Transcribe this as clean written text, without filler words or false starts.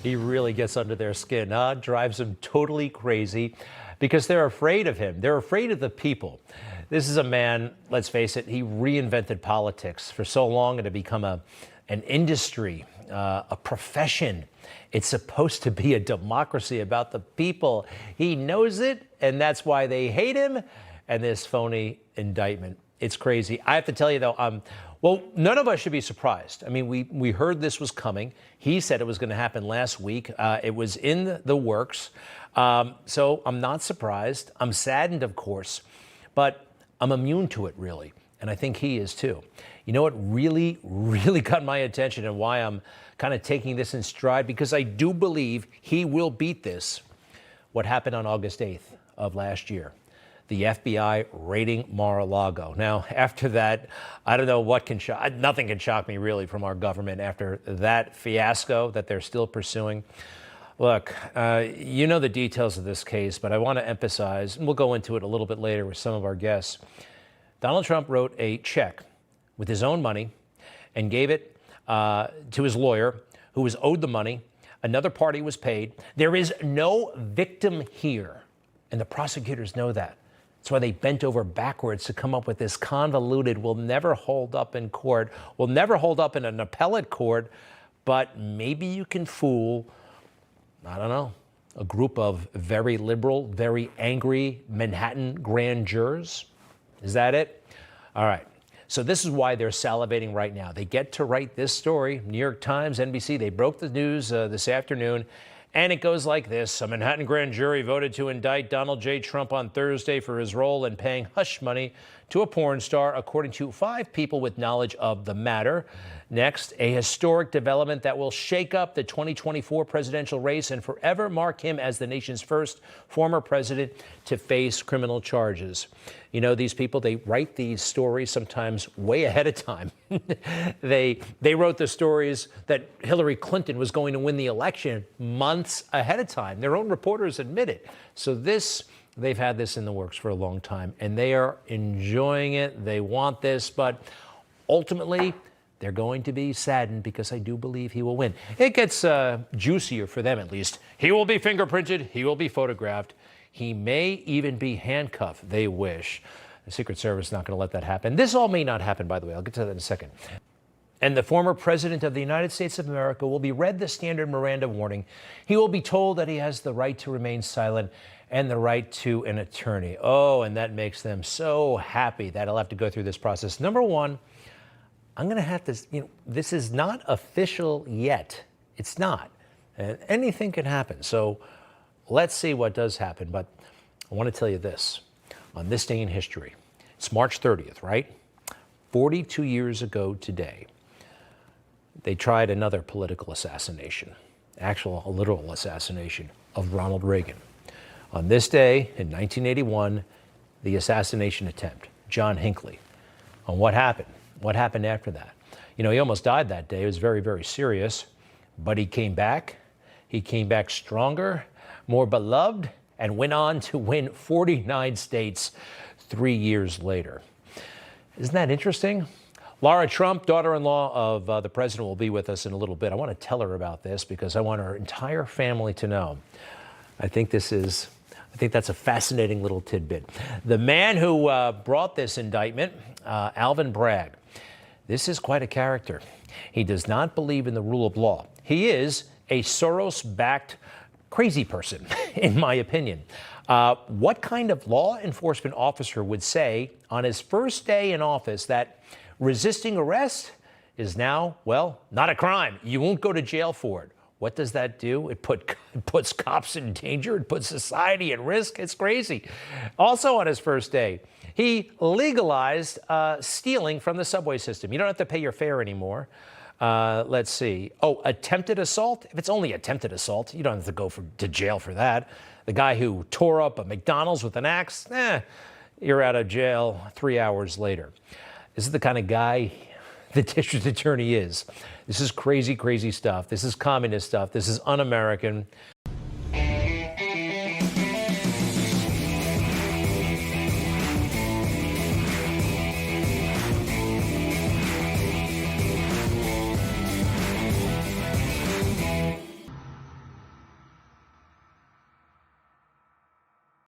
He really gets under their skin, drives them totally crazy because they're afraid of him. They're afraid of the people. This is a man, let's face it, he reinvented politics for so long and to become an industry, a profession. It's supposed to be a democracy about the people. He knows it, and that's why they hate him. And this phony indictment, it's crazy. I have to tell you, though, well, none of us should be surprised. I mean, we heard this was coming. He said it was going to happen last week. It was in the works. So I'm not surprised. I'm saddened, of course, but I'm immune to it, really. And I think he is, too. You know what really, really got my attention and why I'm kind of taking this in stride? Because I do believe he will beat this. What happened on August 8th of last year. The FBI raiding Mar-a-Lago. Now, after that, I don't know what can shock. Nothing can shock me, really, from our government after that fiasco that they're still pursuing. Look, you know the details of this case, but I want to emphasize, and we'll go into it a little bit later with some of our guests. Donald Trump wrote a check with his own money and gave it to his lawyer, who was owed the money. Another party was paid. There is no victim here, and the prosecutors know that. That's why they bent over backwards to come up with this convoluted, will never hold up in court, will never hold up in an appellate court, but maybe you can fool, I don't know, a group of very liberal, very angry Manhattan grand jurors. Is that it? All right. So this is why they're salivating right now. They get to write this story. New York Times, NBC, they broke the news this afternoon. And it goes like this. A Manhattan grand jury voted to indict Donald J. Trump on Thursday for his role in paying hush money to a porn star, according to 5 people with knowledge of the matter. Next, a historic development that will shake up the 2024 presidential race and forever mark him as the nation's first former president to face criminal charges. You know, these people, they write these stories sometimes way ahead of time. They wrote the stories that Hillary Clinton was going to win the election months ahead of time. Their own reporters admit it. So they've had this in the works for a long time, and they are enjoying it. They want this, but ultimately, they're going to be saddened because I do believe he will win. It gets juicier for them, at least. He will be fingerprinted. He will be photographed. He may even be handcuffed. They wish. The Secret Service is not going to let that happen. This all may not happen, by the way. I'll get to that in a second. And the former president of the United States of America will be read the standard Miranda warning. He will be told that he has the right to remain silent and the right to an attorney. Oh, and that makes them so happy that he'll have to go through this process. Number one, I'm going to have to, this is not official yet. It's not. And anything can happen. So let's see what does happen. But I want to tell you this. On this day in history, it's March 30th, right? 42 years ago today, they tried another political assassination, a literal assassination of Ronald Reagan. On this day in 1981, the assassination attempt, John Hinckley. On what happened? What happened after that? You know, he almost died that day. It was very, very serious. But he came back. He came back stronger, more beloved, and went on to win 49 states 3 years later. Isn't that interesting? Laura Trump, daughter-in-law of the president, will be with us in a little bit. I want to tell her about this because I want her entire family to know. I think that's a fascinating little tidbit. The man who brought this indictment, Alvin Bragg, this is quite a character. He does not believe in the rule of law. He is a Soros-backed crazy person, in my opinion. What kind of law enforcement officer would say on his first day in office that resisting arrest is now, well, not a crime? You won't go to jail for it. What does that do? It puts cops in danger. It puts society at risk. It's crazy. Also on his first day, he legalized stealing from the subway system. You don't have to pay your fare anymore. Let's see. Oh, attempted assault. If it's only attempted assault, you don't have to go to jail for that. The guy who tore up a McDonald's with an axe, you're out of jail 3 hours later. This is the kind of guy the district attorney is. This is crazy, crazy stuff. This is communist stuff. This is un-American.